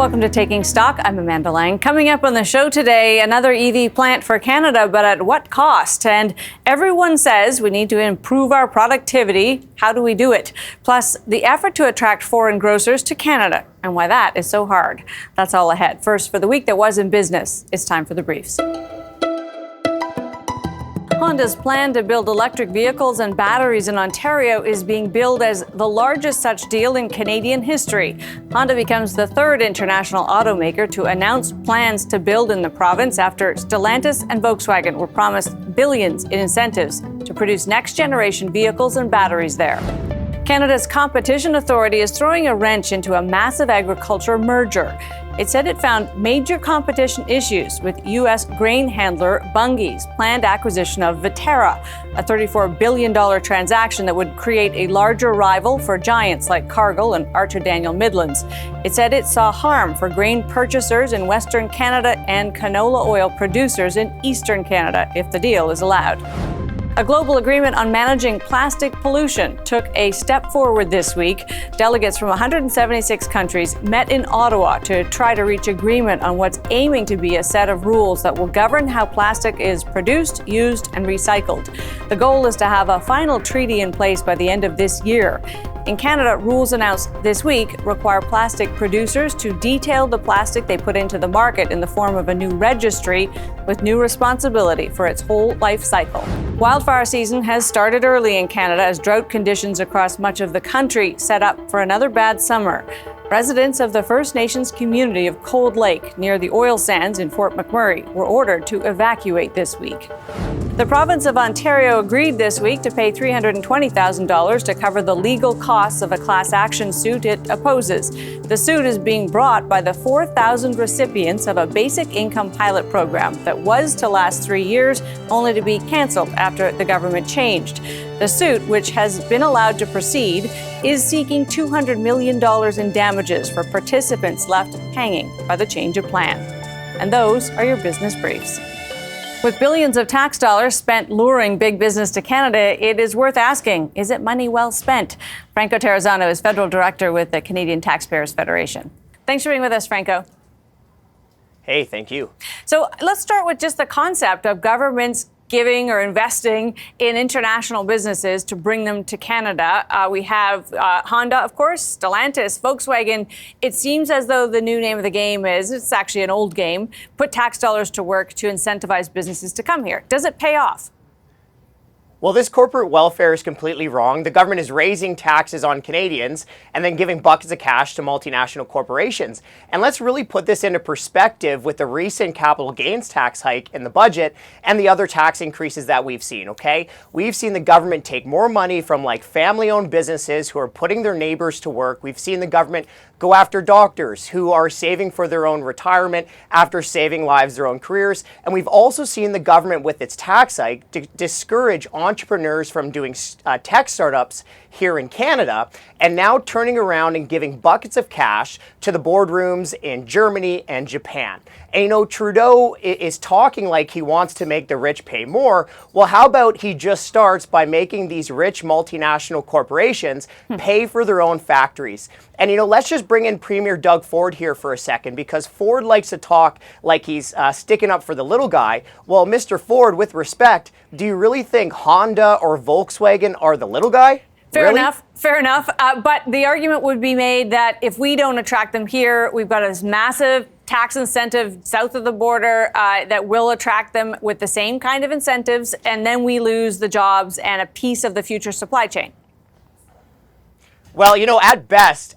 Welcome to Taking Stock. I'm Amanda Lang. Coming up on the show today, another EV plant for Canada, but at what cost? And everyone says we need to improve our productivity. How do we do it? Plus, the effort to attract foreign grocers to Canada and why that is so hard. That's all ahead. First, for the week that was in business, it's time for the briefs. Honda's plan to build electric vehicles and batteries in Ontario is being billed as the largest such deal in Canadian history. Honda becomes the third international automaker to announce plans to build in the province after Stellantis and Volkswagen were promised billions in incentives to produce next-generation vehicles and batteries there. Canada's Competition Authority is throwing a wrench into a massive agriculture merger. It said it found major competition issues with U.S. grain handler Bunge's planned acquisition of Viterra, a $34 billion transaction that would create a larger rival for giants like Cargill and Archer Daniel Midlands. It said it saw harm for grain purchasers in Western Canada and canola oil producers in Eastern Canada if the deal is allowed. A global agreement on managing plastic pollution took a step forward this week. Delegates from 176 countries met in Ottawa to try to reach agreement on what's aiming to be a set of rules that will govern how plastic is produced, used, and recycled. The goal is to have a final treaty in place by the end of this year. In Canada, rules announced this week require plastic producers to detail the plastic they put into the market in the form of a new registry with new responsibility for its whole life cycle. Wildfire season has started early in Canada as drought conditions across much of the country set up for another bad summer. Residents of the First Nations community of Cold Lake near the oil sands in Fort McMurray were ordered to evacuate this week. The province of Ontario agreed this week to pay $320,000 to cover the legal costs of a class action suit it opposes. The suit is being brought by the 4,000 recipients of a basic income pilot program that was to last 3 years, only to be canceled after the government changed. The suit, which has been allowed to proceed, is seeking $200 million in damages for participants left hanging by the change of plan. And those are your business briefs. With billions of tax dollars spent luring big business to Canada, it is worth asking, is it money well spent? Franco Terrazzano is federal director with the Canadian Taxpayers Federation. Thanks for being with us, Franco. Hey, thank you. So let's start with just the concept of governments giving or investing in international businesses to bring them to Canada. We have Honda, of course, Stellantis, Volkswagen. It seems as though the new name of the game is, it's actually an old game, put tax dollars to work to incentivize businesses to come here. Does it pay off? Well, this corporate welfare is completely wrong. The government is raising taxes on Canadians and then giving buckets of cash to multinational corporations. And let's really put this into perspective with the recent capital gains tax hike in the budget and the other tax increases that we've seen, okay? We've seen the government take more money from like family-owned businesses who are putting their neighbors to work. We've seen the government go after doctors who are saving for their own retirement after saving lives, their own careers. And we've also seen the government with its tax hike discourage entrepreneurs from doing tech startups here in Canada, and now turning around and giving buckets of cash to the boardrooms in Germany and Japan. And you know, Trudeau is talking like he wants to make the rich pay more. Well, how about he just starts by making these rich multinational corporations pay for their own factories? And you know, let's just bring in Premier Doug Ford here for a second, because Ford likes to talk like he's sticking up for the little guy. Well, Mr. Ford, with respect, do you really think Honda or Volkswagen are the little guy? Fair enough. But the argument would be made that if we don't attract them here, we've got this massive tax incentive south of the border that will attract them with the same kind of incentives, and then we lose the jobs and a piece of the future supply chain. Well, you know, at best,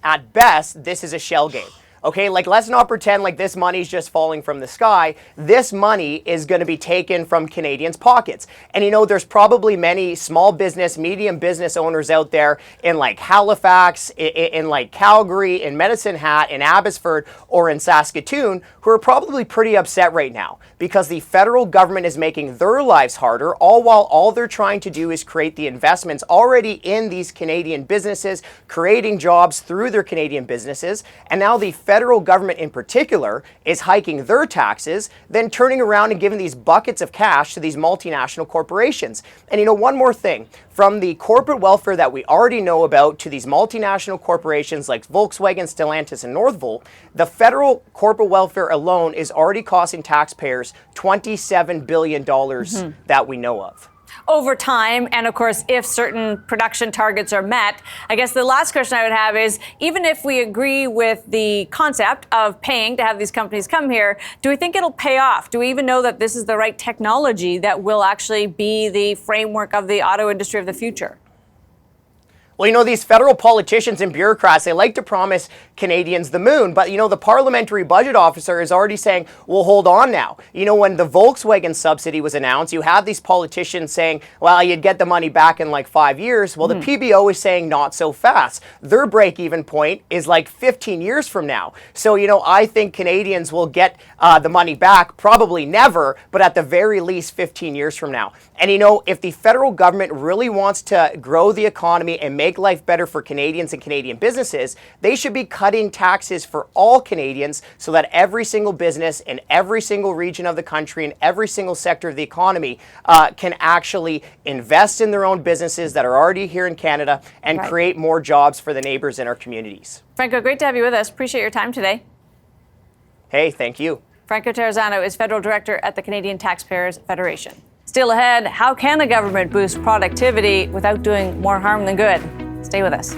this is a shell game. Okay, like let's not pretend like this money's just falling from the sky. This money is going to be taken from Canadians' pockets. And you know, there's probably many small business, medium business owners out there in like Halifax, in like Calgary, in Medicine Hat, in Abbotsford, or in Saskatoon who are probably pretty upset right now because the federal government is making their lives harder, all while all they're trying to do is create the investments already in these Canadian businesses, creating jobs through their Canadian businesses. And now the federal government in particular is hiking their taxes, then turning around and giving these buckets of cash to these multinational corporations. And one more thing, from the corporate welfare that we already know about to these multinational corporations like Volkswagen, Stellantis, and Northvolt, the federal corporate welfare alone is already costing taxpayers $27 billion that we know of. Over time, and of course, if certain production targets are met, I guess the last question I would have is, even if we agree with the concept of paying to have these companies come here, do we think it'll pay off? Do we even know that this is the right technology that will actually be the framework of the auto industry of the future? Well, these federal politicians and bureaucrats, they like to promise Canadians the moon, but the parliamentary budget officer is already saying, well, hold on now. When the Volkswagen subsidy was announced, you have these politicians saying, well, you'd get the money back in like 5 years. Well, the PBO is saying not so fast. Their break-even point is like 15 years from now. So, I think Canadians will get the money back, probably never, but at the very least 15 years from now. And, if the federal government really wants to grow the economy and make life better for Canadians and Canadian businesses, they should be cutting taxes for all Canadians so that every single business in every single region of the country and every single sector of the economy can actually invest in their own businesses that are already here in Canada and create more jobs for the neighbors in our communities. Franco, great to have you with us. Appreciate your time today. Hey, thank you. Franco Terrazzano is Federal Director at the Canadian Taxpayers Federation. Still ahead, how can a government boost productivity without doing more harm than good? Stay with us.